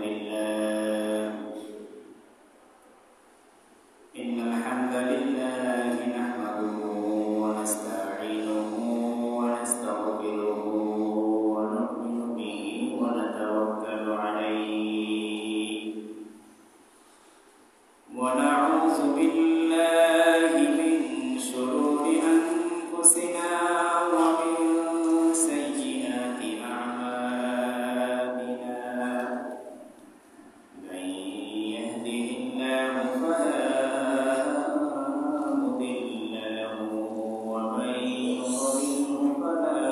لله إن الحمد لله نحمده ونستعينه ونستغفره ونؤمن به ونتوكل عليه ونعوذ بالله من شرور أنفسنا ومن سيئات أعمالنا من يهده الله فلا مضل له ومن يضلل فلا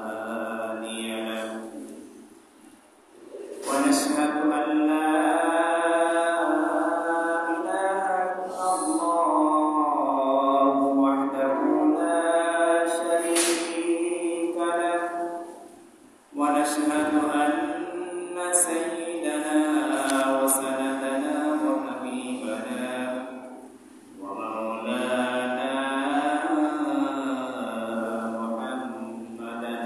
هادي له ونشهد أن لا ونشهد أن سيدنا وسندنا وحبيبنا ومولانا محمدا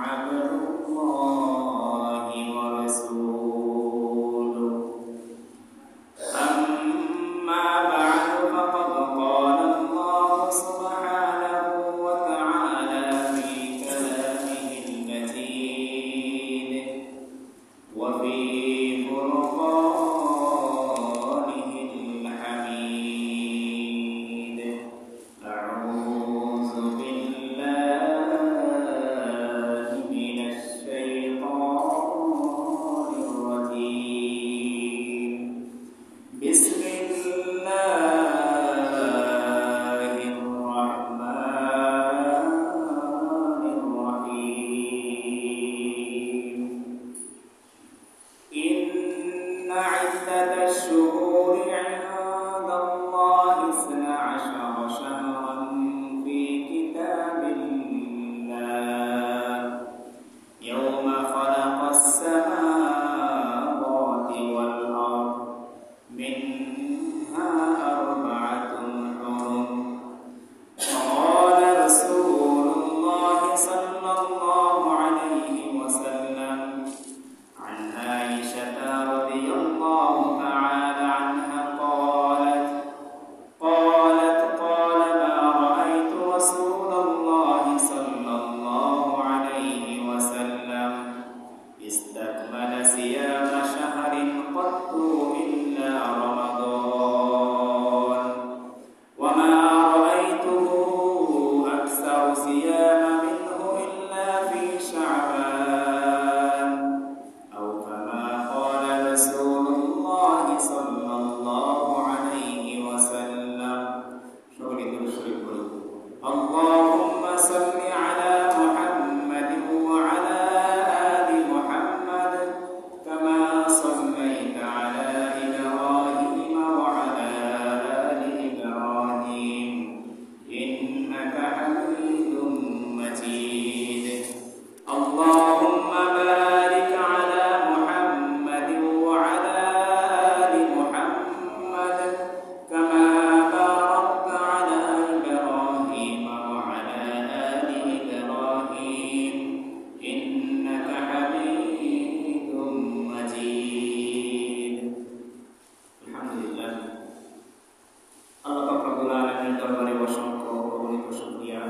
عبد الله ورسوله أما بعد فقد قال الله سبحانه وتعالى في كلامه المتين وفي فرقانه الحميد أعوذ بالله من الشيطان الرجيم بسم الله الرحمن الرحيم إن عدة الشهور عند الله 12 شهرا في كتاب الله يوم خلق السماوات والأرض منها 4 حرم وقال رسول الله صلى الله عليه وسلم عن عائشة رضي الله تعالى عنها قالت قال ما رأيت رسول الله صلى الله عليه وسلم استكمل صيام شهر قط إلا رمضان وما رأيته أكثر صيام منه إلا في شعبان أو كما قال رسول الله صلى الله عليه وسلم اللهم صل على محمد وعلى آل محمد كما صليت على إبراهيم وعلى آل إبراهيم إنك حميد مجيد اللهم بارك على محمد وعلى آل محمد كما باركت على إبراهيم وعلى آل إبراهيم إنك حميد مجيد الحمد لله আল্লাহ রব্বুল আলামিনের দরবারে অসংখ্য অগণিত শুকরিয়া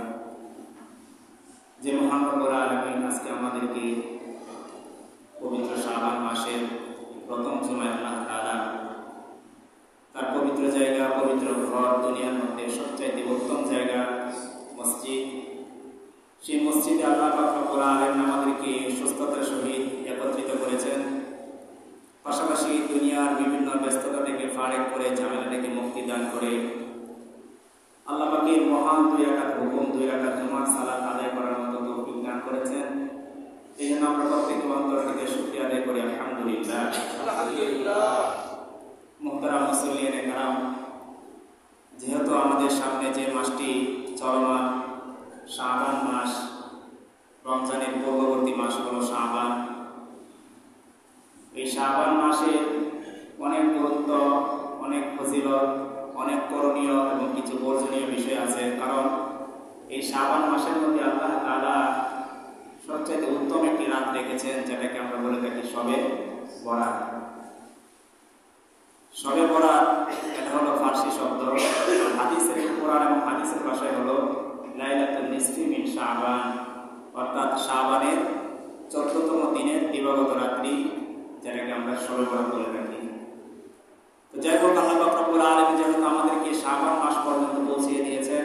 যে মহান রব্বুল আলামিন আজকে আমাদেরকে পবিত্র শাবান মাসের প্রথম জুমায় আল্লাহ তাআলা তার পবিত্র জায়গা পবিত্র ঘর দুনিয়ার মধ্যে সবচেয়ে উত্তম জায়গা মসজিদ সেই মসজিদে আল্লাহ রব্বুল আলামিন আমাদেরকে সুস্থতার সহিত একত্রিত করেছেন পাশাপাশি দুনিয়ার বিভিন্ন ব্যস্ততা থেকে ফারেক করে ঝামেলা থেকে মুক্তি দান করে আল্লাহ পাকের মহান 2 রাকাত হুকুম 2 রাকাত নামাজ সালাত আদায় করার মতো তৌফিক দান করেছেন এই জন্য আমরা প্রত্যেক অন্তর থেকে শুকরিয়া আদায় করি আলহামদুলিল্লাহ আলহামদুলিল্লাহ মুহতারাম মুসল্লিয়ান کرام যেহেতু আমাদের সামনে যে মাসটি চলমান শাবান মাস রমজানের পূর্ববর্তী মাস হলো শাবান এই শাবান মাসে অনেক গুরুত্ব অনেক ফজিলত অনেক করণীয় এবং কিছু বর্জনীয় বিষয় আছে কারণ এই শাবান মাসের মধ্যে আল্লাহ তাআলা সবচেয়ে উত্তম একটি রাত রেখেছেন যেটাকে আমরা বলে থাকি শবে বরাত। শবে বরাত এটা হলো ফার্সি শব্দ, হাদিসের কোরআন এবং হাদিসের ভাষায় হলো লাইলাতুন নিসফি মিন শাবান, অর্থাৎ শাবানের 14তম দিনের দিবাগত রাত্রি, যেটাকে আমরা শবে বরাত বলে থাকি। তো যাই হোক, আল্লাহ পাক রব্বুল আলামিন যেহেতু আমাদেরকে শাবান মাস পর্যন্ত পৌঁছিয়ে দিয়েছেন,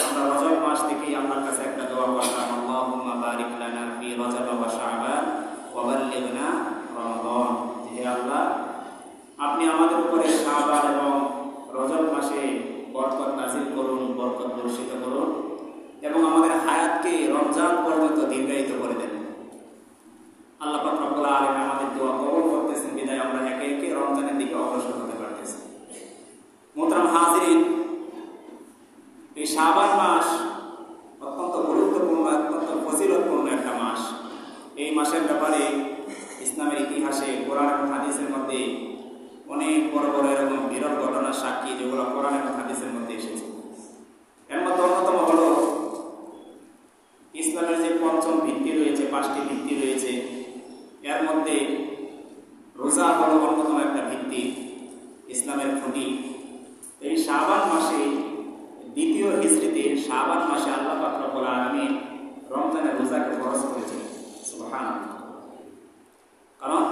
আমরা রজব মাস থেকেই আল্লাহর কাছে একটা দোয়া করলাম, আল্লাহুম্মা বারিক লানা ফি রজব ওয়া শাবান ওয়া বাল্লিগনা রমাদান। হে আল্লাহ, আপনি আমাদের উপরে শাবান এবং রজব মাসে বরকত নাযিল করুন, বরকত বর্ষিত করুন এবং আমাদের হায়াতকে রমজান পর্যন্ত দীর্ঘায়িত করে দেন। আল্লাহ পাক রব্বুল আলামিন আমাদের দোয়া কবুল করতেছেন বিধায় আমরা একে একে রমজানের দিকে অগ্রসর হতে পারতেছি। মোহতারাম হাজিরিন, এই শাবান মাস অত্যন্ত গুরুত্বপূর্ণ, অত্যন্ত ফজিলতপূর্ণ একটা মাস। এই মাসের ব্যাপারে ইসলামের ইতিহাসে কোরআন এবং হাদিসের মধ্যে অনেক বড় বড় এরকম বিরল ঘটনার সাক্ষী, যেগুলো কোরআন এবং হাদিসের মধ্যে এসেছে। এর মধ্যে অন্যতম হলো ইসলামের যে পঞ্চম ভিত্তি রয়েছে, 5টি ভিত্তি রয়েছে, এর মধ্যে রোজা হলো অন্যতম একটা ভিত্তি, ইসলামের খুঁটি। এই শাবান মাসে, দ্বিতীয় হিজরিতে শাবান মাসে আল্লাহ পাক রব্বুল আলামিন রমজানের রোজাকে ফরজ করেছেন। সুবহানাল্লাহ। কারণ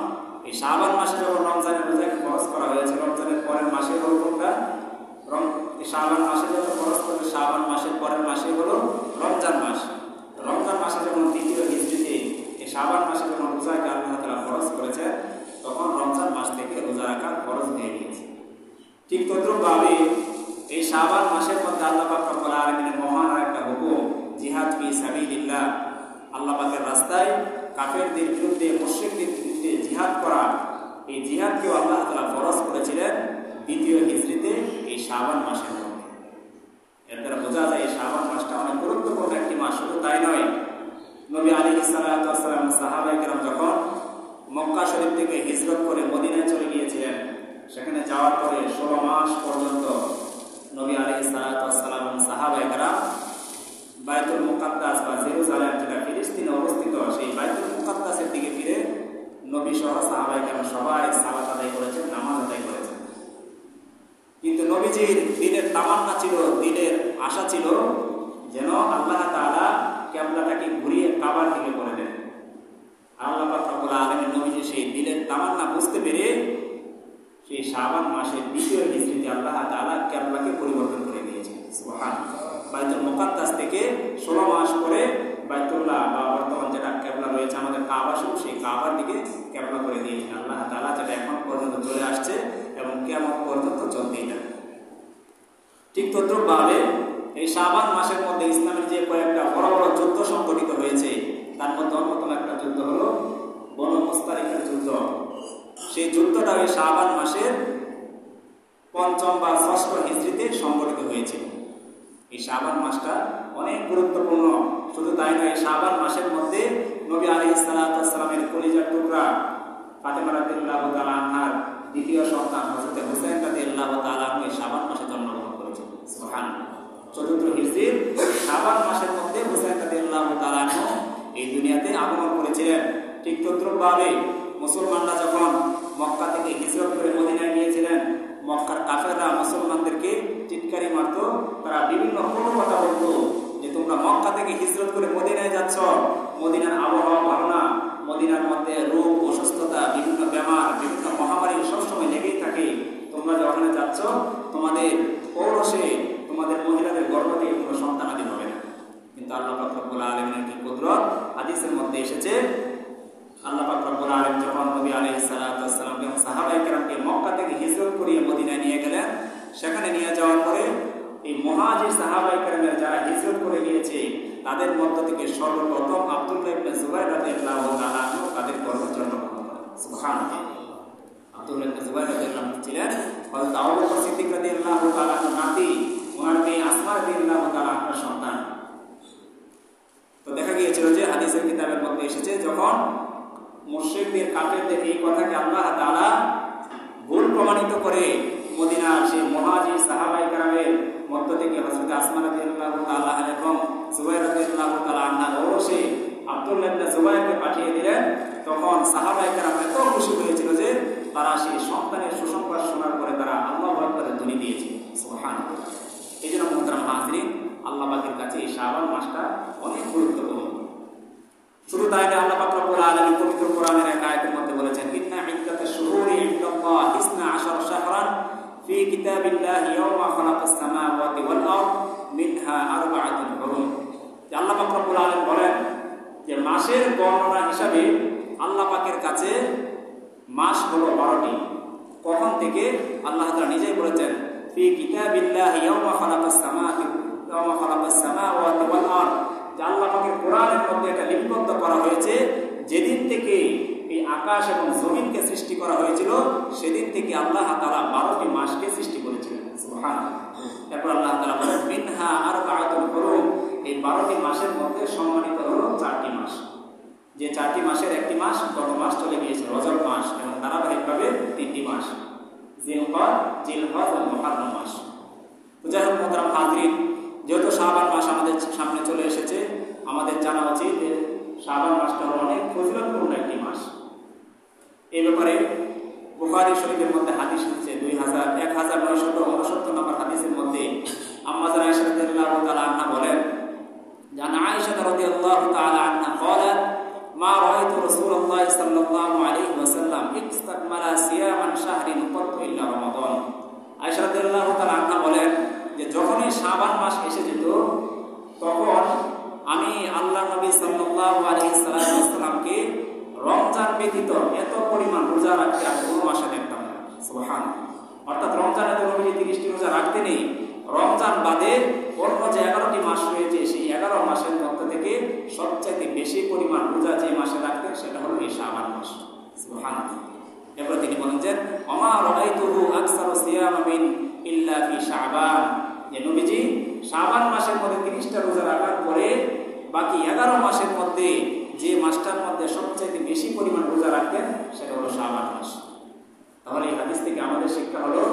এই শাবান মাসে যখন রমজানের রোজাকে ফরজ করা হয়েছে, রমজানের পরের মাসে হলো কোনটা? শাবান মাসে যখন ফরজ করে, শাবান মাসের পরের মাসে হলো রমজান মাস। রমজান মাসে যখন দ্বিতীয় হিজরিতে এই শাবান মাসে যখন রোজাকে আল্লাহ তাআলা ফরজ করেছে, তখন রমজান মাস থেকে রোজা রাখা ফরজ হয়ে গিয়েছে। ঠিক তদ্রূপভাবে এই শাবান মাসের মধ্যে আল্লাহ পাক রব্বুল আলামিনের মহান একটা হুকুম, জিহাদ ফি সাবিলিল্লাহ, আল্লাহ পাকের রাস্তায় কাফেরদের বিরুদ্ধে, মুশরিকদের বিরুদ্ধে জিহাদ করা, এই জিহাদকেও আল্লাহ তাআলা ফরজ করেছিলেন দ্বিতীয় হিজরিতে এই শাবান মাসের মধ্যে। এর দ্বারা বোঝা যায় এই শাবান মাসটা অনেক গুরুত্বপূর্ণ একটি মাস। শুধু তাই নয়, নবী আলাইহিস সালাতু ওয়াস সালাম, সাহাবায়ে কেরাম যখন মক্কা শরীফ থেকে হিজরত করে মদিনায় চলে গিয়েছিলেন, সেখানে যাওয়ার পরে 16 মাস পর্যন্ত নবী আলাইহিস সালাতু ওয়াস সালাম এবং সাহাবায়ে কেরাম বাইতুল মুকাদ্দাস বা জেরুজালেম, যেটা ফিলিস্তিনে অবস্থিত, সেই বাইতুল মুকাদ্দাসের দিকে ফিরে নবী সহ সাহাবায়ে কেরাম সবাই সালাত আদায় করেছেন, নামাজ আদায় করেছেন। কিন্তু নবীজির দিলের তামান্না ছিল, দিলের আশা ছিল যেন আল্লাহ তাআলা কিবলাটাকে ঘুরিয়ে কাবার দিকে করে দেন। আল্লাহ পাক রব্বুল আলামিন নবীজি সেই দিলের তামান্না বুঝতে পেরে সেই শাবান মাসের দ্বিতীয় হিজরিতে আল্লাহ তাআলা কিবলাকে পরিবর্তন করে দিয়েছেন। সুবহানাল্লাহ। বাইতুল মুকাদ্দাস থেকে 16 মাস পরে বাইতুল্লাহ বা বর্তমান যেটা কিবলা রয়েছে আমাদের কাবা শরীফ, সেই কাবার দিকে কিবলা করে দিয়েছেন আল্লাহ তাআলা, যেটা এখন পর্যন্ত চলে আসছে এবং কিয়ামত পর্যন্ত চলতেই থাকবে। ঠিক তদ্রূপভাবে এই শাবান মাসের মধ্যে ইসলামের যে কয়েকটা বড় বড় যুদ্ধ সংঘটিত হয়েছে, তার মধ্যে অন্যতম একটা যুদ্ধ হলো বনু মুস্তালিকের যুদ্ধ। সেই যুদ্ধটা এই শাবান মাসের 5ম বা 6ষ্ঠ হিজরিতে সংঘটিত হয়েছিল। এই শাবান মাসটা অনেক গুরুত্বপূর্ণ। শুধু তাই নয়, এই শাবান মাসের মধ্যে নবী আলাইহিস সালাতু ওয়াস সালামের কলিজার টুকরা ফাতেমা রাদিয়াল্লাহু তাআলা আনহার দ্বিতীয় সন্তান হযরত হুসাইন রাদিয়াল্লাহু তাআলা আনহু এই শাবান মাসে জন্মগ্রহণ করেছেন। সুবহানাল্লাহ। 4th হিজরির শাবান মাসের মধ্যে হুসাইন রাদিয়াল্লাহু তাআলা আনহু এই দুনিয়াতে আগমন করেছিলেন। ঠিক তদ্রূপভাবে মুসলমানরা যখন মক্কা থেকে হিজরত করে মদিনায় গিয়েছিলেন, মক্কার কাফেররা মুসলমানদেরকে টিটকারি মারত, তারা বিভিন্ন কোনো কথা বলতো যে তোমরা মক্কা থেকে হিজরত করে মদিনায় যাচ্ছ, মদিনার আবহাওয়া ভালো না, মদিনার মধ্যে রোগ, অসুস্থতা, বিভিন্ন বেমার, বিভিন্ন মহামারী সবসময় লেগেই থাকে, তোমরা যে ওখানে যাচ্ছ তোমাদের পৌরসে তোমাদের মহিলাদের গর্ভবতী কোনো সন্তানাদি হবে না। কিন্তু আল্লাহ পাক রব্বুল আলামিনের কি কুদরত, হাদিসের মধ্যে এসেছে আল্লাহ পাক রব্বুল আলামিন যখন নবী আলাইহিস সালাতু ওয়াস সালাম এবং সাহাবায়ে কেরামকে মক্কা থেকে হিজরত করিয়ে মদিনায় নিয়ে গেলেন, সেখানে নিয়ে যাওয়ার পরে এই মুহাজির সাহাবায়ে কেরামের যারা হিজরত করে গিয়েছে তাদের মধ্য থেকে সর্বপ্রথম আব্দুল্লাহ ইবনে জুবাইর রাদিয়াল্লাহু তাআলা আনহু তাদের গর্ভে জন্মগ্রহণ করেন। সুবহানাল্লাহ। আব্দুল্লাহ ইবনে জুবাইর রাদিয়াল্লাহু আনহু ছিলেন হযরত আবু বকর সিদ্দিক রাদিয়াল্লাহু তাআলা আনহুর নাতি, ওনার মেয়ে আসমা রাদিয়াল্লাহু তাআলা আনহার সন্তান। তো দেখা গিয়েছিল যে হাদিসের কিতাবের মধ্যে এসেছে যখন মুশরিকদের, কাফেরদের এই কথাকে আল্লাহ তাআলা ভুল প্রমাণিত করে মদিনার সেই মুহাজির সাহাবায়ে কেরামের মধ্য থেকে হযরত আসমা রাদিয়াল্লাহু তাআলা এবং জুবাইর রাদিয়াল্লাহু তাআলা আনহার ওরসে আব্দুল্লাহ ইবনে জুবাইরকে পাঠিয়ে দিলেন, তখন সাহাবায়ে কেরাম এত খুশি হয়েছিল যে তারা সেই সন্তানের সুসংবাদ শোনার পরে তারা আল্লাহু আকবারের ধ্বনি দিয়েছে। সুবহানাল্লাহ। এই জন্য মুহতারাম হাজরিন, আল্লাহ পাকের কাছে এই শাবান মাসটা অনেক গুরুত্বপূর্ণ। শুধু তাই না, আল্লাহ পাক রব্বুল আলামিন পবিত্র কোরআনের এক আয়াতের মধ্যে বলেছেন, ইন্না ইদ্দাতাশ শুহুরি ইনদাল্লাহ 12 শাহরান ফি কিতাবিল্লাহি ইয়াওমা খালাকাস সামাওয়াতি ওয়াল আরদ মিনহা আরবাআতুন হুরুম। যে আল্লাহ পাক রব্বুল আলামিন বলেন যে মাসের বর্ণনা হিসাবে আল্লাহ পাকের কাছে মাস হলো 12টি। কখন থেকে? আল্লাহ তাআলা নিজেই বলেছেন, ফি কিতাবিল্লাহি ইয়াওমা খালাকাস সামাওয়াতি ওয়াল আরদ। যে আল্লাহ পাকের কোরআনের মধ্যে এটা লিপিবদ্ধ করা হয়েছে, যেদিন থেকে এই আকাশ এবং জমিনকে সৃষ্টি করা হয়েছিল সেদিন থেকে আল্লাহ তাআলা 12টি মাসকে সৃষ্টি করেছিলেন। সুবহানাল্লাহ। তারপর আল্লাহ তাআলা বলেন, মিনহা আরবাআতুন হুরুম। এই 12টি মাসের মধ্যে সম্মানিত হলো 4টি মাস। যে 4টি মাসের একটি মাস গত মাস চলে গিয়েছে, রজব মাস, এবং ধারাবাহিকভাবে 3টি মাস, জিলহজ, জিলহজ এবং মুহররম মাস। তো যাই হোক মুহতারাম হাজরিন, যেহেতু শাবান মাস আমাদের সামনে চলে এসেছে, আমাদের জানা উচিত যে শাবান মাসটা হলো অনেক ফজিলতপূর্ণ একটি মাস। এই ব্যাপারে বুখারী শরীফের মধ্যে হাদিস এসেছে 1969 নম্বর হাদিসের মধ্যে আম্মা জানা আয়েশা রাদিয়াল্লাহু তাআলা আনহা বলেন, জানা আয়েশা রাদিয়াল্লাহু তাআলা আনহা قالت ما رأيت رسول الله صلى الله عليه وسلم استكمل صيام شهر قط إلا رمضان। আয়েশা রাদিয়াল্লাহু তাআলা আনহা বলেন যে যখনই শাবান মাস এসে যেত তখন আমি আল্লাহ নবী সাল্লাল্লাহু আলাইহি সাল্লামকে রমজান ব্যতীত এত পরিমাণ রোজা রাখতে আর কোনো মাসে দেখতাম না। সুবহানাল্লাহ। অর্থাৎ রমজানে তো নবী 30টি রোজা রাখতে নেই, রমজান বাদে অন্য যে 11টি মাস রয়েছে সেই 11 মাসের মধ্যে থেকে সবচেয়ে বেশি পরিমাণ রোজা যে মাসে রাখতেন সেটা হলো এই শাবান মাস। সুবহানাল্লাহ। এরপর তিনি বলেন যে ওমা রাআইতুহু আকসারু সিয়ামিন ইল্লা ফি শাবান। যে নবীজি শাবান মাসের মধ্যে 30টা রোজা রাখার পরে বাকি 11 মাসের মধ্যে যে মাসটার মধ্যে সবচেয়ে বেশি পরিমাণ রোজা রাখতেন সেটা হলো শাবান মাস। তাহলে এই হাদিস থেকে আমাদের শিক্ষা হলো,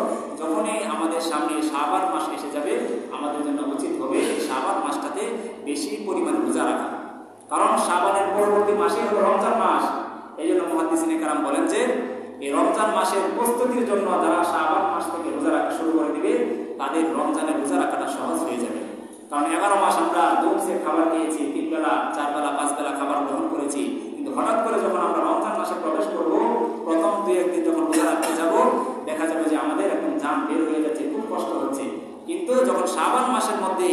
যখনই আমাদের সামনে শাবান মাস এসে যাবে আমাদের জন্য উচিত হবে এই শাবান মাসটাতে বেশি পরিমাণ রোজা রাখা। কারণ শাবানের পরবর্তী মাসই হলো রমজান মাস। এই জন্য মুহাদ্দিসিনে কেরাম বলেন যে এই রমজান মাসের প্রস্তুতির জন্য যারা শাবান মাস থেকে রোজা রাখা শুরু করে দিবে তাদের রমজানের রোজা রাখাটা সহজ হয়ে যাবে। কারণ 11 মাস আমরা দুমসে খাবার খেয়েছি, 3 বেলা 4 বেলা 5 বেলা খাবার গ্রহণ করেছি, কিন্তু হঠাৎ করে যখন আমরা রমজান মাসে প্রবেশ করব, প্রথম 2-1 দিন যখন রোজা রাখতে যাব দেখা যাবে যে আমাদের একদম জান বের হয়ে যাচ্ছে, খুব কষ্ট হচ্ছে। কিন্তু যখন শাবান মাসের মধ্যে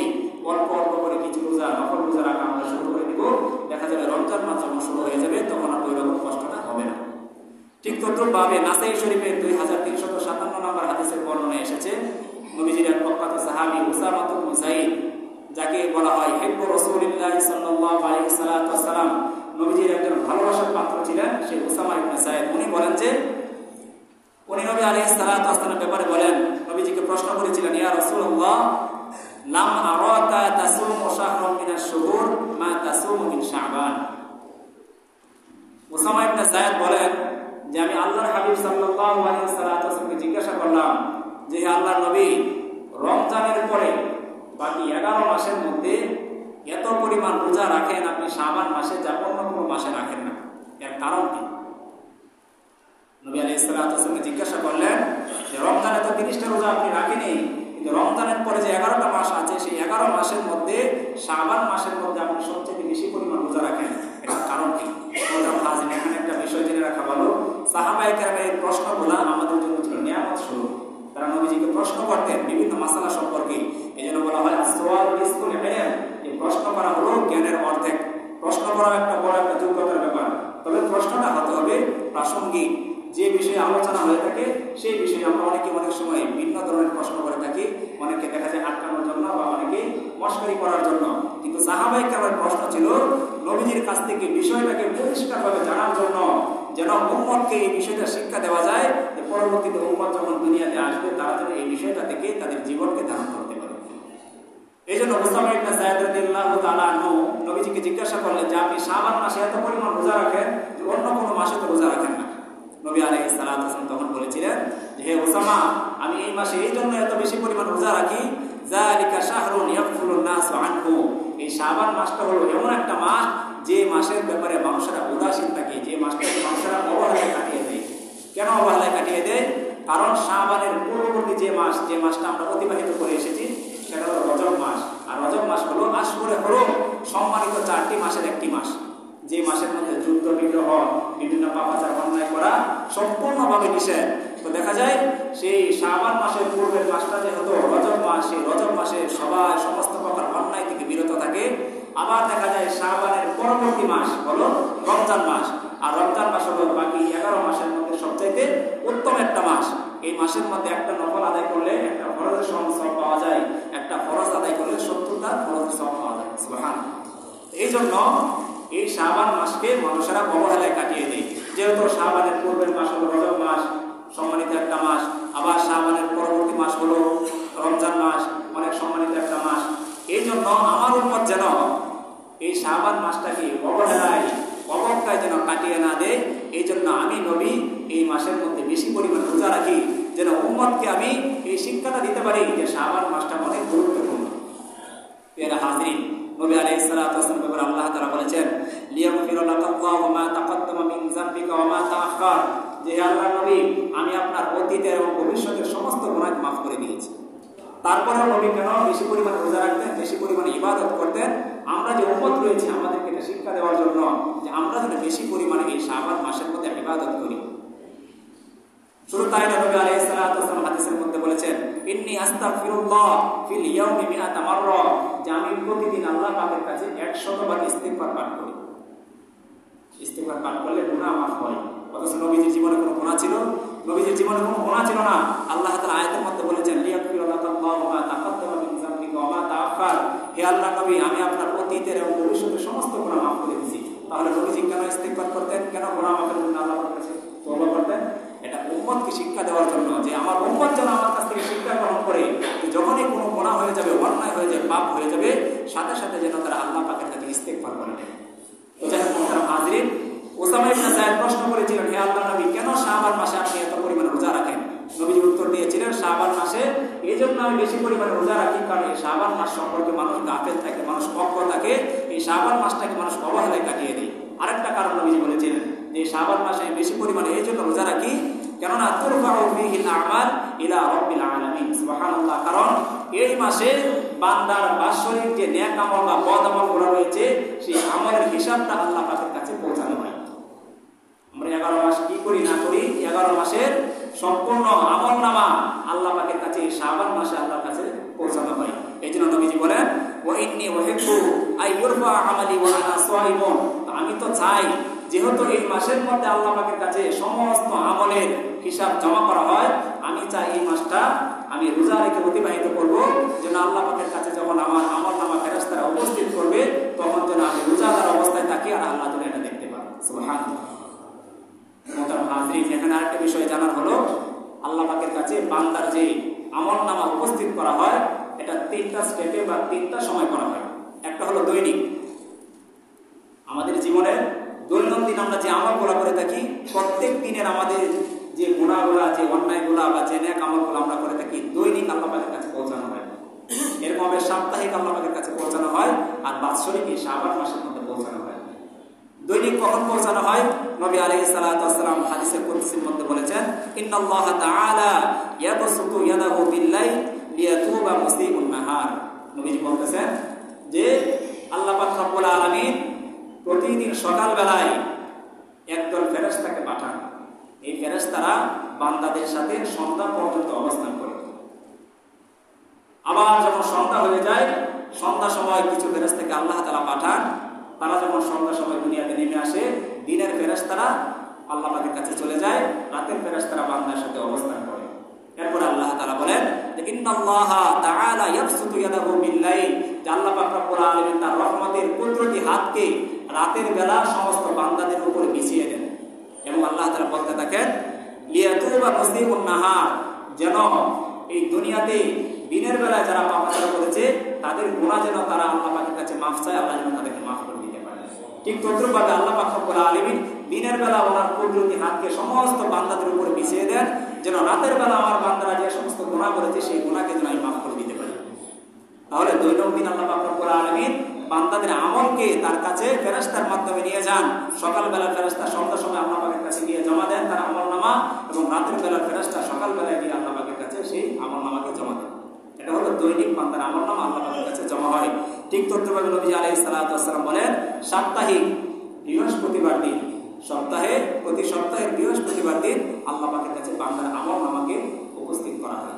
অল্প অল্প করে কিছু রোজা, নফল রোজা রাখা আমরা শুরু করে দিব, দেখা যাবে রমজান মাস যখন শুরু হয়ে যাবে তখন আর ওই রকম কষ্টটা হবে না। ঠিক তদ্রুপভাবে নাসাই শরীফের 2357 নম্বর হাদিসের বর্ণনা এসেছে, নবীজির এক প্রখ্যাত সাহাবী উসামা ইবনে যায়েদ, যাকে বলা হয় হিব্বু রাসূলিল্লাহ সাল্লাল্লাহু আলাইহি ওয়াসাল্লাম, নবীজির একজন ভালোবাসার পাত্র ছিলেন সেই উসামা ইবনে যায়েদ। উনি বলেন যে উনি নবী আলাইহিস সালাতু ওয়াসসালামের ব্যাপারে বলেন, নবীজিকে প্রশ্ন করেছিলেন, ইয়া রাসূলুল্লাহ লাম আরাকা তাসুমু শাহরান মিনাশ শুহুর মা তাসুমু মিন শাবান। উসামা ইবনে যায়েদ বলেন যে আমি আল্লাহর হাবিব সাল্লাল্লাহু আলাইহি ওয়াসাল্লামকে জিজ্ঞাসা করলাম যে হে আল্লাহর নবী, রমজানের পরে বাকি 11 মাসের মধ্যে এত পরিমাণ রোজা রাখেন আপনি শাবান মাসে, যা অন্য কোনো মাসে রাখেন না, এর কারণ কি? নবী আলাইহিস সালাতু ওয়াসাল্লাম জিজ্ঞাসা করলেন যে রমজানে তো 30টা রোজা আপনি রাখেননি, কিন্তু রমজানের পরে যে 11টা মাস আছে সেই 11 মাসের মধ্যে শাবান মাসের মধ্যে আপনি সবচেয়ে বেশি পরিমাণ রোজা রাখেন, এর কারণ কি? এখানে একটা বিষয় জেনে রাখা ভালো, সাহাবায়ে কেরামের এই প্রশ্নগুলো আমাদের জন্য ছিল নিয়ামত স্বরূপ। তারা নবীজিকে প্রশ্ন করতেন বিভিন্ন মাসালা সম্পর্কে। এই জন্য বলা হয় আসওয়াল রিজকুল ইলম, এই প্রশ্ন করা হলো জ্ঞানের অর্ধেক। প্রশ্ন করা একটা বড় একটা যোগ্যতার ব্যাপার, তবে প্রশ্নটা হতে হবে প্রাসঙ্গিক। যে বিষয়ে আলোচনা হয়ে থাকে সেই বিষয়ে আমরা অনেকে অনেক সময় ভিন্ন ধরনের প্রশ্ন করে থাকি, অনেকে দেখা যায় আটকানোর জন্য বা অনেকে মশকরি করার জন্য। কিন্তু সাহাবায়ে কেরামের প্রশ্ন ছিল নবীজির কাছ থেকে বিষয়টাকে পরিষ্কারভাবে জানার জন্য, যেন উম্মতকে এই বিষয়টা শিক্ষা দেওয়া যায় যে পরবর্তীতে উম্মত যখন দুনিয়াতে আসবে তারা যেন এই বিষয়টা থেকে তাদের জীবনকে ধারণ করতে পারে। এই জন্য উসামা ইবনে যায়েদ রাদিয়াল্লাহু তাআলা আনহু নবীজিকে জিজ্ঞাসা করলেন যে আপনি শাবান মাসে এত পরিমাণ রোজা রাখেন, অন্য কোনো মাসে তো রোজা রাখেন না। নবী আলাইহিস সালাতু ওয়াসাল্লাম তখন বলেছিলেন যে হে উসামা, আমি এই মাসে এই জন্য এত বেশি পরিমাণ রোজা রাখি, যালিকা শাহরুন ইয়াগফুলুন নাসু আনহু, এই শাবান মাসটা হলো এমন একটা মাস যে মাসের ব্যাপারে মানুষেরা উদাসীন থাকে, যে মাসটাকে মানুষেরা অবহেলায় কাটিয়ে দেয়। কেন অবহেলায় কাটিয়ে দেয়। কারণ শাবানের পূর্ববর্তী যে মাসটা আমরা অতিবাহিত করে এসেছি সেটা হলো রজব মাস। আর রজব মাস হলো আশহুরে হুরুম, সম্মানিত 4টি মাসের একটি মাস, যে মাসের মধ্যে যুদ্ধ বিগ্রহ বিভিন্ন পাপাচার অন্যায় করা সম্পূর্ণভাবে নিষেধ। তো দেখা যায় সেই শাবান মাসের পূর্বের মাসটা যেহেতু রজব মাস, সেই রজব মাসে সবাই সমস্ত প্রকার অন্যায় থেকে বিরত থাকে। আবার দেখা যায় শাবানের পরবর্তী মাস হলো রমজান মাস, আর রমজান মাস হলো বাকি 11 মাসের মধ্যে সবচাইতে উত্তম একটা মাস। এই মাসের মধ্যে একটা নফল আদায় করলে একটা ফরজের সব পাওয়া যায়, একটা ফরজ আদায় করলে 70টা ফরজের সব পাওয়া যায়। সুবহানাল্লাহ। এই জন্য এই শাবান মাসকে মানুষেরা অবহেলায় কাটিয়ে দেয়। যেহেতু শাবানের পূর্বের মাস হলো রজব মাস, সম্মানিত একটা মাস, আবার শাবানের পরবর্তী মাস হলো রমজান মাস, অনেক সম্মানিত একটা মাস। এই জন্য আমার উম্মত যেন এই শাবান মাসটাকে অবজ্ঞায় যেন কাটিয়ে না দেয়। এই জন্য আমি নবী এই মাসের মধ্যে বেশি পরিমাণ রোজা রাখি, যেন উম্মতকে আমি এই শিক্ষাটা দিতে পারি যে শাবান মাসটা অনেক গুরুত্বপূর্ণ। প্রিয় হাজিরিন, নবী আলাইহিস সালাতু ওয়াস সালাম ব্যাপারে আল্লাহ তাআলা বলেছেন, লিয়াগফিরা লাকাল্লাহু মা তাকাদ্দামা মিন যামবিকা ওয়া মা তাআখার, যে আল্লাহর নবী আমি আপনার অতীতের এবং ভবিষ্যতের সমস্ত গুনাহ মাফ করে দিয়েছি। তারপরেও নবী কেন বেশি পরিমাণে রোজা রাখতেন, বেশি পরিমাণে ইবাদত করতেন? আমরা যে উম্মত রয়েছে আমাদেরকে এটা শিক্ষা দেওয়ার জন্য যে আমরা যেন বেশি পরিমাণে এই শাবান মাসের মধ্যে ইবাদত করি। শুরু তাই না, নবী আলাইহিস সালাতু ওয়াস সালাম হাদিসের মধ্যে বলেছেন, ইন্নী আস্তাগফিরুল্লাহ ফিল ইয়াউমি মিআতা মাররা, যে আমি প্রতিদিন আল্লাহ পাকের কাছে 100 বার ইস্তিগফার পাঠ করি। ইস্তিগফার পাঠ করলে গুনাহ মাফ হয়। অথচ নবীজির জীবনে কোনো গুনাহ ছিল? নবীজির জীবনে কোনো গুনাহ ছিল না। আল্লাহ তাআলা আয়াতের মধ্যে বলেছেন, লিয়াগফিরা লাকাল্লাহু মা তাকাদ্দামা মিন যামবিকা ওয়া মা তাআখার, হে আল্লাহ নবী আমি আপনার অতীতের এবং ভবিষ্যতের সমস্ত গুনাহ মাফ করে দিয়েছি। তাহলে নবীজি কেন ইস্তিগফার করতেন? কেন গুনাহ মাফের জন্য আল্লাহর কাছে তওবা করতেন? এটা উম্মতকে শিক্ষা দেওয়ার জন্য, যে আমার উম্মত যেন আমার কাছ থেকে শিক্ষা গ্রহণ করে যে যখনই কোনো গুনাহ হয়ে যাবে, অন্যায় হয়ে যাবে, পাপ হয়ে যাবে, সাথে সাথে যেন তারা আল্লাহ পাকের কাছে ইস্তিগফার করে। তো যাই হোক মুহতারাম হাজিরিন, উসামা ইবনে যায়েদ প্রশ্ন করেছিলেন, হে আল্লাহর নবী কেন শাবান মাসে আপনি এত পরিমাণে রোজা রাখেন? নবীজি উত্তর দিয়েছিলেন, শাবান মাসে এই জন্য আমি বেশি পরিমাণে রোজা রাখি কারণ এই শাবান মাস সম্পর্কে মানুষ গাফেল থাকে, মানুষ অজ্ঞ থাকে, এই শাবান মাসটাকে মানুষ অবহেলায় কাটিয়ে দেয়। আরেকটা কারণ নবীজি বলেছিলেন যে শাবান মাসে বেশি পরিমাণে এই জন্য রোজা রাখি কেননা তুরফাউ ফীহিল আমাল ইলা রাব্বিল আলামিন। সুবহানাল্লাহ। কারণ এই মাসে বান্দার বাৎসরিক যে নেক আমল বা বদ আমলগুলো রয়েছে সেই আমলের হিসাবটা আল্লাহ পাকের কাছে পৌঁছানো হয়। আমরা 11 মাস কি করি না করি, 11 মাসের সম্পূর্ণ আমলনামা আল্লাহ পাকের কাছে এই শাবান মাসে আল্লাহর কাছে পৌঁছানো হয়। এইজন্য নবীজি বলেন, ওয়া ইন্নী উহিব্বু আইয়ুরফা আমালি ওয়া আনা সাইমুন, আমি তো চাই যেহেতু এই মাসের মধ্যে আল্লাহ পাকের কাছে সমস্ত আমলের হিসাব জমা করা হয়, আমি চাই এই মাসটা আমি রোজা রেখে অতিবাহিত করব, যেন আল্লাহ পাকের কাছে যখন আমার আমলনামা ফেরেশতারা উপস্থিত করবে তখন যেন আমি রোজাদার অবস্থায় থাকি আর আল্লাহ যেন এটা দেখতে পান। সুবহানাল্লাহ। মুহতারাম হাজিরিন, এখানে আরেকটা বিষয় জানার হলো, আল্লাহ পাকের কাছে বান্দার যে আমলনামা উপস্থিত করা হয় এটা 3টা স্টেপে বা 3টা সময় করা হয়। একটা হলো দৈনিক, আমাদের জীবনের দৈনন্দিন আমরা যে আমলগুলো করে থাকি প্রত্যেক দিনের আমাদের যে গুনাহগুলা, যে অন্যায়গুলা বা যে নেক আমলগুলো আমরা করে থাকি দৈনিক আল্লাহ পাকের কাছে পৌঁছানো হয়। এরকম সাপ্তাহিক আল্লাহ পাকের কাছে পৌঁছানো হয়, আর বাৎসরিক এই শাবান মাসের মধ্যে পৌঁছানো হয়। দৈনিক কখন পৌঁছানো হয়? নবী আলাইহিস সালাতু ওয়াস সালাম হাদিসের কুদসির মধ্যে বলেছেন, ইন্নাল্লাহা তাআলা ইয়াবসুতু ইয়াদাহু বিল-লাইল লিয়াতুবা মুসিউন নাহার। নবীজি বলতেছেন যে আল্লাহ পাক রব্বুল আলামিন প্রতিদিন সকালবেলায় একদল ফেরেশতাকে পাঠান। এই ফেরেশতারা বান্দাদের সাথে সন্ধ্যা পর্যন্ত অবস্থান করে। আবার যখন সন্ধ্যা হয়ে যায়, সন্ধ্যা সময় কিছু ফেরেশতাকে আল্লাহ তাআলা পাঠান। তারা যখন সন্ধ্যার সময় দুনিয়াতে নেমে আসে, দিনের ফেরেশতারা আল্লাহ পাকের কাছে চলে যায়, রাতের ফেরেশতারা বান্দার সাথে অবস্থান করে। এরপর আল্লাহ তাআলা বলেন যে ইন্নাল্লাহা তাআলা ইয়াবসুতু ইয়াদাহু বিল-লাইল, যে আল্লাহ পাক রব্বুল আলামিন তার রহমতের কুদরতি হাতকে রাতের বেলা সমস্ত বান্দাদের উপরে বিছিয়ে দেন। এবং আল্লাহ তাআলা বলতে থাকেন, লিয়াতুবা মুসিউন নাহার, যেন এই দুনিয়াতে দিনের বেলায় যারা পাপাচার করেছে তাদের গুনাহ যেন তারা আল্লাহ পাকের কাছে মাফ চায়, আল্লাহ যেন তাদেরকে মাফ করে দিতে পারে। ঠিক তদ্রুপভাবে আল্লাহ পাক রব্বুল আলামিন দিনের বেলা ওনার কুদরতি হাতকে সমস্ত বান্দাদের উপরে বিছিয়ে দেন, যেন রাতের বেলা আমার বান্দারা যে সমস্ত গুনাহ করেছে সেই গুনাহকে যেন আমি মাফ করে দিতে পারি। তাহলে দৈনন্দিন আল্লাহ পাক রব্বুল আলামিন বান্দাদের আমলকে তার কাছে ফেরেশতার মাধ্যমে নিয়ে যান। সকালবেলা ফেরেশতা সন্ধ্যার সময় আল্লাহ পাকের কাছে গিয়ে জমা দেন তার আমলনামা, এবং রাতের বেলা ফেরেশতা সকালবেলায় গিয়ে আল্লাহ পাকের কাছে সেই আমলনামাকে জমা দেয়। এটা হলো দৈনিক বান্দার আমলনামা আল্লাহ পাকের কাছে জমা হয়। ঠিক তদ্রুপভাবে নবী আলাইহিস সালাতু ওয়াস সালাম বলেন, সাপ্তাহিক বৃহস্পতিবার দিন, প্রতি সপ্তাহের বৃহস্পতিবার দিন আল্লাহ পাকের কাছে বান্দার আমলনামাকে উপস্থিত করা হয়।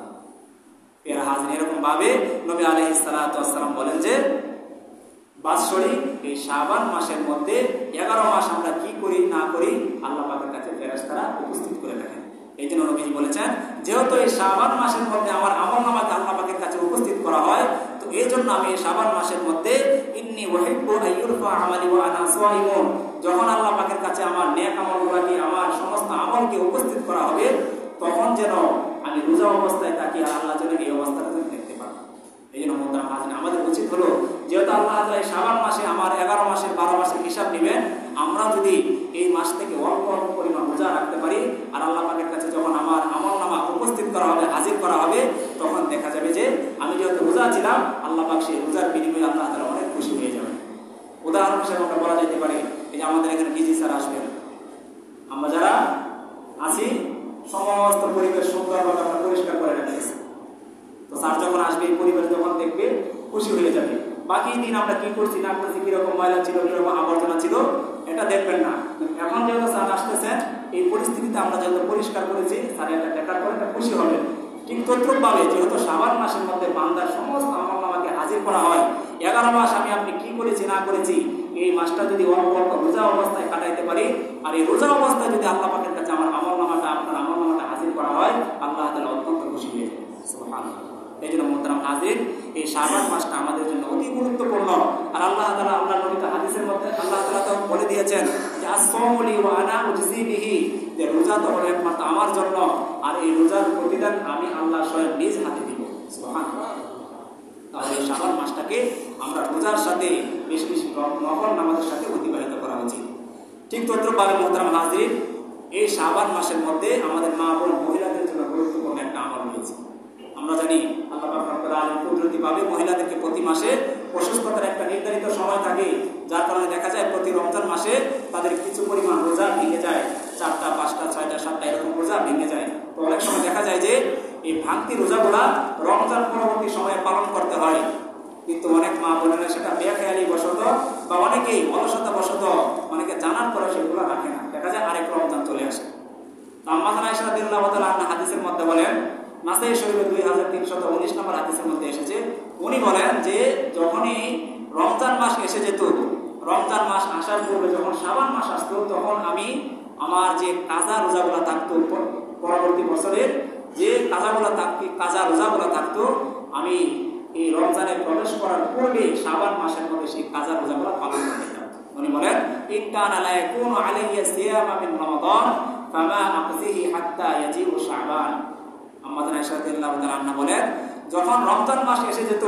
প্রিয় হাজির, এরকম ভাবে নবী আলাইহিস সালাতু ওয়াস সালাম বলেন যে বাৎসরিক এই শাবান মাসের মধ্যে 11 মাস আমরা কি করি না করি আল্লাহ পাকের কাছে ফেরেশতারা উপস্থিত করে থাকেন। এই জন্য নবীজি বলেছেন, যেহেতু এই শাবান মাসের মধ্যে আমার আমলনামাকে আল্লাহ পাকের কাছে উপস্থিত করা হয়, তো এই জন্য আমি এই শাবান মাসের মধ্যে ইন্নী উহিব্বু আইয়ুরফা আমালি ওয়া আনা সাইমুন, যখন আল্লাহ পাকের কাছে আমার নেক আমলগুলোকে, আমার সমস্ত আমলকে উপস্থিত করা হবে, তখন যেন আমি রোজা অবস্থায় থাকি আর আল্লাহ যেন এই অবস্থাটা দেখতে পাই। এই জন্য মোহতারাম হাজির, আমাদের উচিত হলো, যেহেতু আল্লাহ তাআলা শাবান মাসে আমার 11 মাসের 12 মাসের হিসাব নেবেন, আমরা যদি এই মাস থেকে অল্প অল্প পরিমাণ রোজা রাখতে পারি আর আল্লাহ পাকের কাছে যখন আমার আমলনামা উপস্থিত করা হবে, হাজির করা হবে, তখন দেখা যাবে যে আমি যেহেতু রোজা ছিলাম, আল্লাহ পাক সেই রোজার বিনিময়ে আল্লাহ তাআলা অনেক খুশি হয়ে যাবে। উদাহরণ হিসেবে আমরা বলা যেতে পারে, এই যে আমাদের এখানে ডিজি স্যার আসবেন, আমরা যারা আছি সমস্ত পরিবেশ সুন্দরভাবে আমরা পরিষ্কার করে রাখতেছি, তো স্যার যখন আসবে এই পরিবেশ যখন দেখবে খুশি হয়ে যাবে। বাকি দিন আমরা কি করছি না করছি, কিরকম ময়লা ছিল, কিরকম আবর্জনা ছিল, এটা দেখবেন না। এখন যেহেতু স্যার আসতেছেন, এই পরিস্থিতিতে আমরা যেহেতু পরিষ্কার করেছি, স্যার এটা দেখার পরে এটা খুশি হবে। ঠিক তদ্রুপভাবে যেহেতু শাবান মাসের মধ্যে বান্দার সমস্ত আমলনামাকে হাজির করা হয়, 11 মাস আমি আপনি কি করেছি না করেছি, এই মাসটা যদি অল্প অল্প রোজা অবস্থায় কাটাইতে পারি, আর এই রোজা অবস্থায় যদি আল্লাহ পাকের কাছে আমার আমলনামাটা, আপনার আমলনামাটা হাজির করা হয়, আল্লাহ তাআলা অত্যন্ত খুশি হয়ে যাবে। সুবহানাল্লাহ। এই জন্য মোহতারাম হাজির, এই শাবান মাসটা আমাদের জন্য অতি গুরুত্বপূর্ণ। আর আল্লাহ তাআলা আল্লাহর নবী হাদিসের মধ্যে আল্লাহ তাআলা তো বলে দিয়েছেন যে আস-সাওমু লি ওয়া আনা উজজি বিহি, যে রোজা তো হলো একমাত্র আমার জন্য, আর এই রোজার প্রতিদান আমি আল্লাহ স্বয়ং নিজ হাতে দিব। সুবহানাল্লাহ। তাহলে এই শাবান মাসটাকে আমরা রোজার সাথে বেশি বেশি নফল নামাজের সাথে অতিবাহিত করা উচিত। ঠিক তদ্রুপভাবে মোহতারাম হাজির, এই শাবান মাসের মধ্যে আমাদের মা বোন মহিলাদের জন্য গুরুত্বপূর্ণ একটা আমল রয়েছে। আমরা জানি আল্লাহ পাক রব্বুল আলামিন কুদরতিভাবে মহিলাদেরকে প্রতি মাসে অসুস্থতার একটা নির্ধারিত সময় থাকে, যার কারণে দেখা যায় প্রতি রমজান মাসে তাদের কিছু পরিমাণ রোজা ভেঙে যায়, 4টা 5টা 6টা 7টা এরকম রোজা ভেঙে যায়। তো অনেক সময় দেখা যায় যে এই ভাঙতি রোজাগুলা রমজান পরবর্তী সময়ে পালন করতে হয়, কিন্তু অনেক মা বোনেরা সেটা বেখেয়ালি বশত বা অনেকেই অলসতা বশত, অনেকে জানার পরে সেগুলো রাখে না, দেখা যায় আরেক রমজান চলে আসে। আম্মা আয়েশা রাদিয়াল্লাহু তাআলা আনহা হাদিসের মধ্যে বলেন, নাসাই শরীফের 2319 নম্বর হাদিসের মধ্যে এসেছে, উনি বলেন যে যখনই রমজান মাস এসে যেত, রমজান মাস আসার পূর্বে যখন শাবান মাস আসতো, তখন আমি আমার যে কাজা রোজাগুলো থাকতো, পরবর্তী বছরের যে কাজা রোজাগুলো থাকতো, আমি এই রমজানে প্রবেশ করার পূর্বে শাবান মাসের মধ্যে সেই কাজা রোজাগুলো পালন করে নিতাম। উনি বলেন, ইন কানা লা ইয়াকুনু আলাইয়া সিয়ামা মিন রমাদান ফামা আকযিহি হাত্তা ইয়াজিউ শাবান। আমাদের আয়েশা রাদিয়াল্লাহু তাআলা আনহা বলেন, যখন রমজান মাস এসে যেত,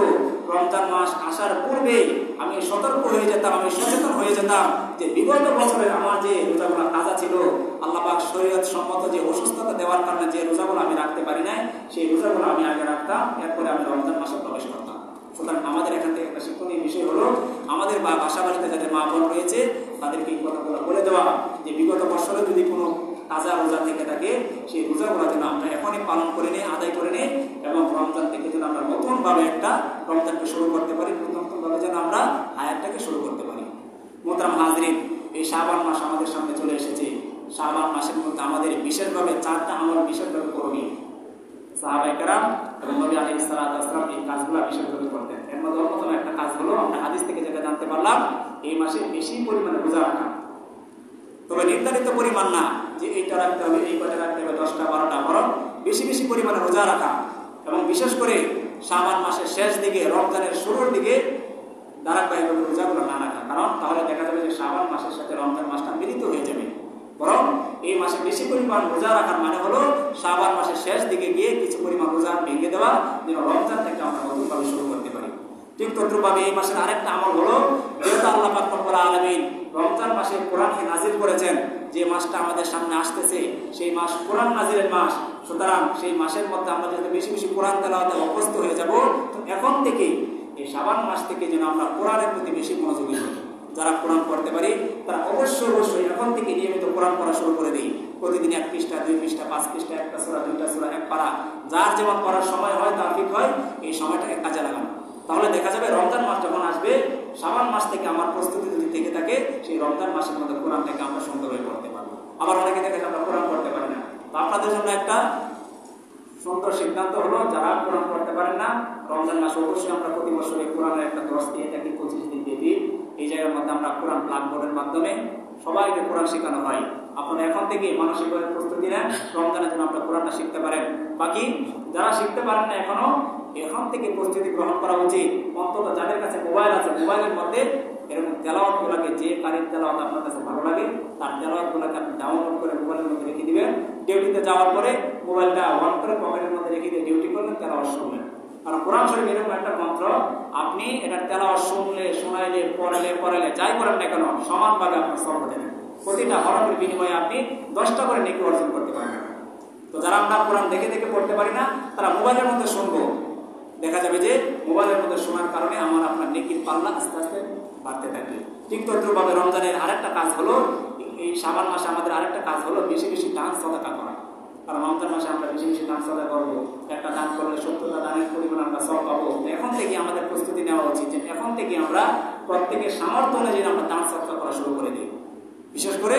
রমজান মাস আসার পূর্বে আমি সতর্ক হয়ে যেতাম, আমি সচেতন হয়ে যেতাম যে বিগত বছরের আমার যে রোজাগুলো কাজা ছিল, আল্লাহ পাক শরীয়ত সম্মত যে অসুস্থতা দেওয়ার কারণে যে রোজাগুলো আমি রাখতে পারি নাই, সেই রোজাগুলো আমি আগে রাখতাম, এরপরে আমি রমজান মাসে প্রবেশ করতাম। সুতরাং আমাদের এখান থেকে একটা শিক্ষণীয় বিষয় হলো, আমাদের বাসা বাড়িতে যাদের মা বোন রয়েছে তাদেরকে এই কথাগুলো বলে দেওয়া যে বিগত বছরে যদি কোনো কাজা রোজা থেকে থাকে, সেই রোজাগুলো যেন আমরা এখনই পালন করে নিই, আদায় করে নিই, এবং রমজান থেকে যেন আমরা নতুনভাবে একটা রমজানকে শুরু করতে পারি, নতুনভাবে যেন আমরা হায়াতটাকে শুরু করতে পারি। মোহতারাম হাজরিন, এই শাবান মাস আমাদের সামনে চলে এসেছে। শাবান মাসের মধ্যে আমাদের বিশেষভাবে 4টা আমল বিশেষভাবে করণীয়। সাহাবায়ে কেরাম এবং নবী আলাইহিস সালাতু ওয়াস সালাম এই কাজগুলো বিশেষভাবে করতেন। এর মধ্যে অন্যতম একটা কাজ হলো, আমরা হাদিস থেকে যেটা জানতে পারলাম, এই মাসে বেশি পরিমাণে রোজা রাখা। তবে নির্ধারিত পরিমাণ না যে এইটা রাখতে হবে, এই কয়টা রাখতে হবে, 10টা 12টা, বরং বেশি বেশি পরিমাণে রোজা রাখা। এবং বিশেষ করে শাবান মাসের শেষ দিকে, রমজানের শুরুর দিকে ধারাবাহিকভাবে রোজাগুলো না রাখা, কারণ তাহলে দেখা যাবে যে শাবান মাসের সাথে রমজান মাসটা মিলিত হয়ে যাবে। বরং এই মাসে বেশি পরিমাণ রোজা রাখার মানে হলো শাবান মাসের শেষ দিকে গিয়ে কিছু পরিমাণ রোজা ভেঙে দেওয়া, যেন রমজান থেকে আমরা নতুনভাবে শুরু করতে পারি। ঠিক তদ্রুপভাবে এই মাসের আরেকটা আমল হলো, যেহেতু আল্লাহ পাক রব্বুল আলামিন রমজান মাসে কোরআনকে নাজিল করেছেন, যে মাসটা আমাদের সামনে আসতেছে সেই মাস কোরআন নাজিলের মাস, সুতরাং সেই মাসের মধ্যে আমরা যাতে বেশি বেশি কোরআন তেলাওয়াতে অভ্যস্ত হয়ে যাব, তো এখন থেকে এই শাবান মাস থেকে যেন আমরা কোরআনের প্রতি বেশি মনোযোগী হই। যারা কোরআন পড়তে পারি তারা অবশ্যই এখন থেকে নিয়মিত কোরআন পড়া শুরু করে দিই। প্রতিদিন 1 পৃষ্ঠা 2 পৃষ্ঠা 5 পৃষ্ঠা, 1টা সূরা 2টা সূরা, 1 পারা, যার যেমন পড়ার সময় হয় তার ঠিক হয়, এই সময়টাকে কাজে লাগানো। তাহলে দেখা যাবে রমজান মাস যখন আসবে, শাবান মাস থেকে আমার প্রস্তুতি যদি থেকে থাকে, সেই রমজান মাসের মধ্যে কোরআনটাকে আমরা সুন্দরভাবে পড়তে পারবো। আবার অনেকে দেখে আমরা কোরআন পড়তে পারি না। তো আপনাদের জন্য একটা সুন্দর সিদ্ধান্ত হলো, যারা কোরআন পড়তে পারেন না, রমজান মাসে অবশ্যই আমরা প্রতি বছরে কোরআনের একটা দরস দিয়ে থাকি, 25 দিন ব্যাপী। এই জায়গার মধ্যে আমরা কোরআন ব্ল্যাকবোর্ডের মাধ্যমে সবাইকে কোরআন শেখানো হয়। আপনারা এখন থেকে মানসিকভাবে প্রস্তুতি নেন, রমজানের জন্য আমরা কোরআনটা শিখতে পারেন। বাকি যারা শিখতে পারেন না এখনো, এখন থেকে প্রস্তুতি গ্রহণ করা উচিত। অন্তত যাদের কাছে মোবাইল আছে, মোবাইলের মধ্যে এরকম তেলাওয়াতগুলোকে, যে কারির তেলাওয়াত আপনার কাছে ভালো লাগে তার তেলাওয়াতগুলোকে আপনি ডাউনলোড করে মোবাইলের মধ্যে রেখে দিবেন। ডিউটিতে যাওয়ার পরে মোবাইলটা অন করে পকেটের মধ্যে রেখে দিয়ে ডিউটি করলেন, তেলাওয়াত শুনলেন। কারণ কোরআন শরীফ এরকম একটা মন্ত্র, আপনি এটার তেলাওয়াত শুনলে, শোনাইলে, পড়ালে যাই করেন না কেন, সমানভাবে আপনার সওয়াব দেবেন। প্রতিটা হরফের বিনিময়ে আপনি 10টা করে নেকি অর্জন করতে পারবেন। তো যারা আমরা কোরআন দেখে দেখে পড়তে পারি না, তারা মোবাইলের মধ্যে শুনবো, দেখা যাবে যে মোবাইলের মধ্যে শোনার কারণে আমার আপনার নেকির পাল্লা আস্তে আস্তে বাড়তে থাকবে। ঠিক তদ্রুপভাবে রমজানের আরেকটা কাজ হলো, এই শাবান মাসে আমাদের আরেকটা কাজ হলো বেশি বেশি দান সাদাকা করা। কারণ রমজান মাসে আমরা বেশি বেশি দান সাদাকা করবো। একটা দান করলে 70টা দানের পরিমাণ আমরা সওয়াব পাবো। এখন থেকে আমাদের প্রস্তুতি নেওয়া উচিত যে এখন থেকে আমরা প্রত্যেকের সামর্থ্য অনুযায়ী আমরা দান সাদাকা করা শুরু করে দিই। বিশেষ করে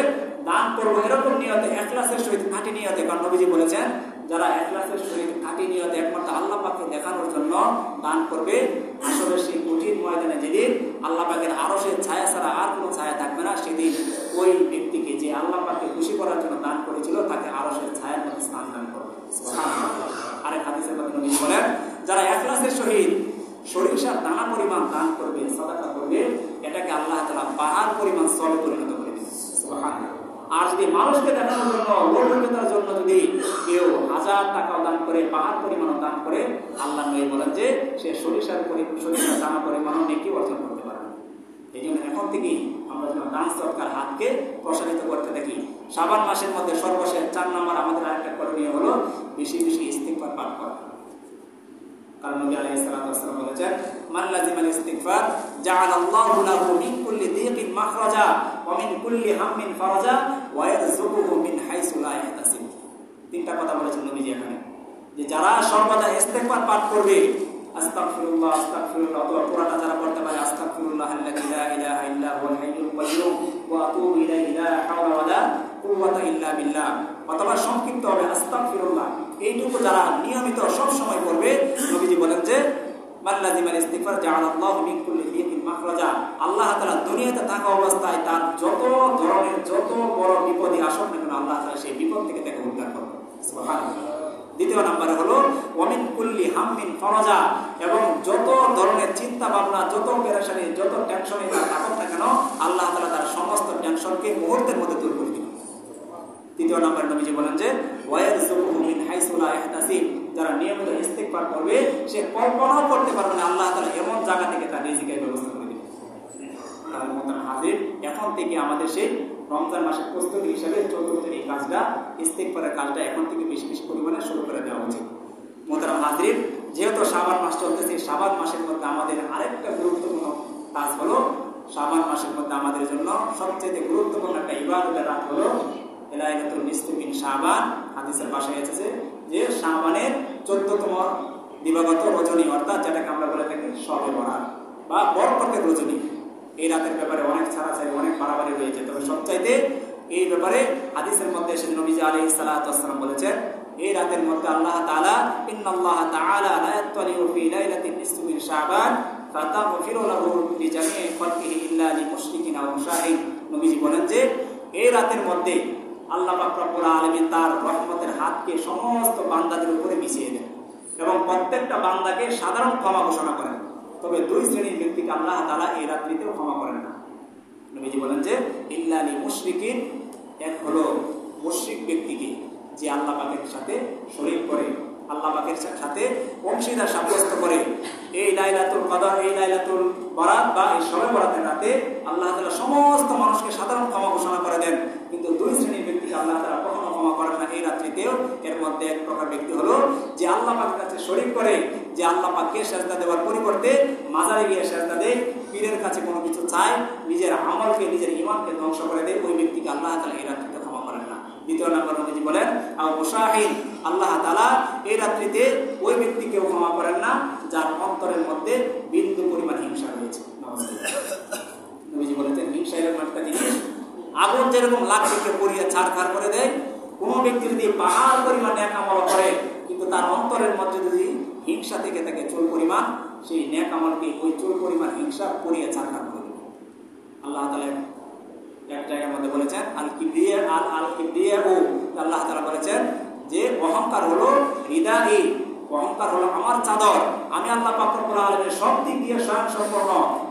দান করবো এরকম নিয়তে, ইখলাসের সহিত, খাঁটি নিয়তে। কারণ নবীজি বলেছেন, যারা ইখলাসের সহিত, খাঁটি নিয়তে একমাত্র আল্লাহ পাককে দেখানোর জন্য দান করবে, আসলে সেই কঠিন ময়দানে যেদিন আল্লাহ পাকের আরশের ছায়া ছাড়া আর কোনো ছায়া থাকবে না, সেদিন ওই ব্যক্তিকে, যে আল্লাহ পাককে খুশি করার জন্য দান করেছিল, তাকে আরশের ছায়ার মধ্যে স্থান দান করবে। আরেক হাদিসের কথা নবী বলেন, যারা ইখলাসের সহিত সরিষার দানা পরিমাণ দান করবে, সাদাকা করবে, এটাকে আল্লাহ তাআলা পাহাড় পরিমাণ সওয়াবে পরিণত করে দিবেন। সুবহানাল্লাহ। আর যদি মানুষকে দেখানোর জন্য, লোকতার জন্য যদি কেউ 1000 টাকাও দান করে, পাহাড় পরিমাণও দান করে, আল্লাহ নবী বলেন যে সে সরিষার দানা পরিমাণও নেকি অর্জন করতে পারবে। এই জন্য এখন থেকেই আমরা যেন দান সদকার হাতকে প্রসারিত করতে থাকি। শাবান মাসের মধ্যে সর্বশেষ 4 নম্বর আমাদের আরেকটা করণীয় হলো বেশি বেশি ইস্তিগফার পাঠ করা। কারণ নবী আলাইহিস সালাতু ওয়াস সালাম বলেছেন, মান লাজিমাল ইস্তিগফার জাআলাল্লাহু লাহু মিন কুল্লি দীকিন মাখরাজা ওয়া মিন কুল্লি হাম্মিন ফারাজা ওয়া ইয়ারযুকুহু মিন হাইসু লা ইয়াহতাসিব। 3টা কথা বলেছেন নবীজি এখানে, যে যারা সর্বদা ইস্তিগফার পাঠ করবে, আস্তাগফিরুল্লাহ আস্তাগফিরুল্লাহ, অথবা পুরাটা যারা পড়তে পারে আস্তাগফিরুল্লাহ আল্লাযী লা ইলাহা ইল্লা হুয়াল হাইয়ুল কাইয়্যুম ওয়া আতুবু ইলাইহি লা হাওলা ওয়া লা কুওয়াতা ইল্লা বিল্লাহ, অথবা সংক্ষিপ্ত হবে আস্তাগফিরুল্লাহ। এইটুকু যারা নিয়মিত সব সময় করবে, নবীজি বলেন যে মান লাজিমাল ইস্তিগফার জাআলাল্লাহু মিন কুল্লি দীকিন মাখরাজা, আল্লাহ তাআলা দুনিয়াতে থাকা অবস্থায় তার যত ধরনের যত বড় বিপদই আসুক না কেন, আল্লাহ তাআলা সেই বিপদ থেকে তাকে উদ্ধার করবে। সুবহানাল্লাহ। দ্বিতীয় নম্বরে হলো ওয়া মিন কুল্লি হাম্মিন ফারাজা, এবং যত ধরনের চিন্তা ভাবনা, যত পেরেশানি, যত টেনশনে তার থাকুক না কেন, আল্লাহ তাআলা তার সমস্ত টেনশনকে মুহূর্তের মধ্যে দূর করে দিবেন। তৃতীয় নম্বরে নবীজি বলেন যে ওয়ায়ারযুকুহু মিন হাইসু লা ইয়াহতাসিব, যারা নিয়মিত ইস্তিগফার করবে, সে কল্পনাও করতে পারবে না আল্লাহ তাআলা এমন জায়গা থেকে তার রিজিকের ব্যবস্থা করে দিবেন। তাহলে মোহতারাম হাজির, এখন থেকে আমাদের সেই রমজান মাসের প্রস্তুতি হিসেবে চতুর্থের এই কাজটা, ইস্তিগফারের কাজটা এখন থেকে বেশি বেশি পরিমাণে শুরু করে দেওয়া উচিত। মোহতারাম হাজির, যেহেতু শাবান মাস চলতেছে, শাবান মাসের মধ্যে আমাদের আরেকটা গুরুত্বপূর্ণ কাজ হলো, শাবান মাসের মধ্যে আমাদের জন্য সবচেয়ে গুরুত্বপূর্ণ একটা ইবাদতের রাত হলো লাইলাতুল নিসফি মিন শাবান। হাদিসের ভাষায় এসেছে যে শাবানের 14তম দিবাগত রজনী, অর্থাৎ যেটাকে আমরা বলে থাকি শবে বরাত বা বরকতের রজনী। এই রাতের ব্যাপারে অনেক ছাড়াছাড়ি, অনেক বাড়াবাড়ি রয়েছে, তবে সবচাইতে এই ব্যাপারে হাদিসের মধ্যে এসে নবীজি আলাইহিস সালাতু ওয়াস সালাম বলেছেন, এই রাতের মধ্যে আল্লাহ তাআলা ইন্নাল্লাহ তাআলা লা ইয়াত্তালিউ ফি লাইলাতিন নিসফি মিন শাবান ফাতাগফিরু লাহু লিজামিই খালকিহি ইল্লা লিমুশরিকিন আও মুশাহিদ। নবীজি বলেন যে এই রাতের মধ্যে আল্লাহ পাক রব্বুল আলামিন তার রহমতের হাতকে সমস্ত বান্দাদের উপরে বিছিয়ে দেন এবং প্রত্যেকটা বান্দাকে সাধারণ ক্ষমা ঘোষণা করেন। তবে 2 শ্রেণীর ব্যক্তিকে আল্লাহ তাআলা এই রাত্রিতেও ক্ষমা করেন না। নবীজি বলেন যে ইল্লা লিমুশরিকিন, এক হলো মুশরিক ব্যক্তিকে, যে আল্লাহ পাকের সাথে শরীক করে, আল্লাহ পাকের সাথে অংশীদার সাব্যস্ত করে। এই লাইলাতুল কদর, এই লাইলাতুল বরাত বা এই শবে বরাতের রাতে আল্লাহ তাআলা সমস্ত মানুষকে সাধারণ ক্ষমা ঘোষণা করে দেন, কিন্তু 2 শ্রেণীর ব্যক্তিকে আল্লাহ তাআলা কখনো ক্ষমা করেন না এই রাত্রিতেও। এর মধ্যে এক প্রকার ব্যক্তি হলো যে আল্লাহ পাকের কাছে শরীক করে, যে আল্লাহ পাককে সেজদা দেওয়ার পরিবর্তে মাজারে গিয়ে সেজদা দেয়, পীরের কাছে কোনো কিছু চায়, নিজের আমলকে, নিজের ঈমানকে ধ্বংস করে দেয়, ওই ব্যক্তিকে আল্লাহ তাআলা এই রাত্রিতে ক্ষমা করেন না। দ্বিতীয় নম্বর নবীজি বলেন আও মুশাহিন, আল্লাহ তাআলা এই রাত্রিতে ওই ব্যক্তিকেও ক্ষমা করেন না যার অন্তরের মধ্যে বিন্দু পরিমাণ হিংসা রয়েছে। নবীজি বলেছেন হিংসা এরকম একটা জিনিস, আগুন যেরকম লাকড়িকে পুড়িয়ে ছারখার করে দেয়, কোনো ব্যক্তি যদি পাহাড় পরিমাণ নেক আমল করে কিন্তু তার অন্তরের মধ্যে যদি হিংসা থেকে থাকে চুল পরিমাণ, সেই নেক আমলকে ওই চুল পরিমাণ হিংসা পুড়িয়ে ছারখার করে দেবে। আল্লাহ তাআলা এক জায়গার মধ্যে বলেছেন আল কিবরিয়া ও আল্লাহ তাআলা বলেছেন যে অহংকার হলো হৃদয়, অহংকার হলো আমার চাদর, আমি আল্লাহ পাক রব্বুল আলামিনের সব দিক দিয়ে স্বয়ং সম্পূর্ণ।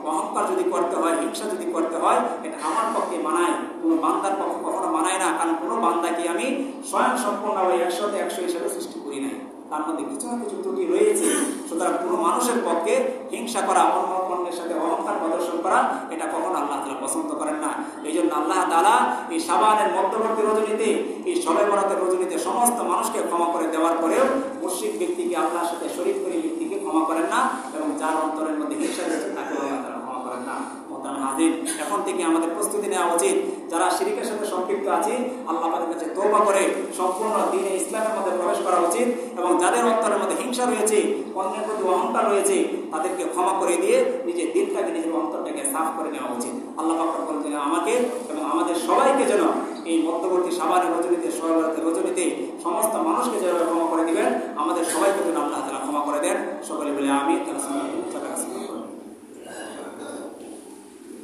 অহংকার যদি করতে হয়, হিংসা যদি করতে হয়, এটা আমার পক্ষে মানায়, কোনো বান্দার পক্ষে কখনো মানায় না। কারণ কোনো বান্দাকে আমি স্বয়ং সম্পূর্ণ 100-100 হিসেবে সৃষ্টি করি নাই, তার মধ্যে কিছু না কিছু ত্রুটি রয়েছে। সুতরাং কোনো মানুষের পক্ষে হিংসা করা, অন্যের সাথে অহংকার প্রদর্শন করা, এটা কখনো আল্লাহ তাআলা পছন্দ করেন না। এই জন্য আল্লাহ তাআলা এই শাবানের মধ্যবর্তী রজনীতে, এই শবে বরাতের রজনীতে সমস্ত মানুষকে ক্ষমা করে দেওয়ার পরেও মুশরিক ব্যক্তিকে, আল্লাহর সাথে শরীক করে ব্যক্তিকে ক্ষমা করেন না, এবং যার অন্তরের মধ্যে হিংসা রয়েছে তাকে আল্লাহ তাআলা ক্ষমা করেন না। এখন থেকে আমাদের প্রস্তুতি নেওয়া উচিত, যারা শিরকের সাথে সম্পৃক্ত আছে আল্লাহ পাকের কাছে তওবা করে সম্পূর্ণ দ্বীনে ইসলামের মধ্যে প্রবেশ করা উচিত, এবং যাদের অন্তরের মধ্যে হিংসা রয়েছে, অন্যের প্রতি অহংকার রয়েছে, তাদেরকে ক্ষমা করে দিয়ে নিজের দিলটাকে, নিজের অন্তরটাকে সাফ করে নেওয়া উচিত। আল্লাহ পাক বলেন আমাকে এবং আমাদের সবাইকে যেন এই মধ্যবর্তী শাবানের রজনীতে, শবে বরাতের রজনীতে সমস্ত মানুষকে যেভাবে ক্ষমা করে দিবেন, আমাদের সবাইকে যেন আল্লাহ তাআলা ক্ষমা করে দেন। সকলে বলে আমিন।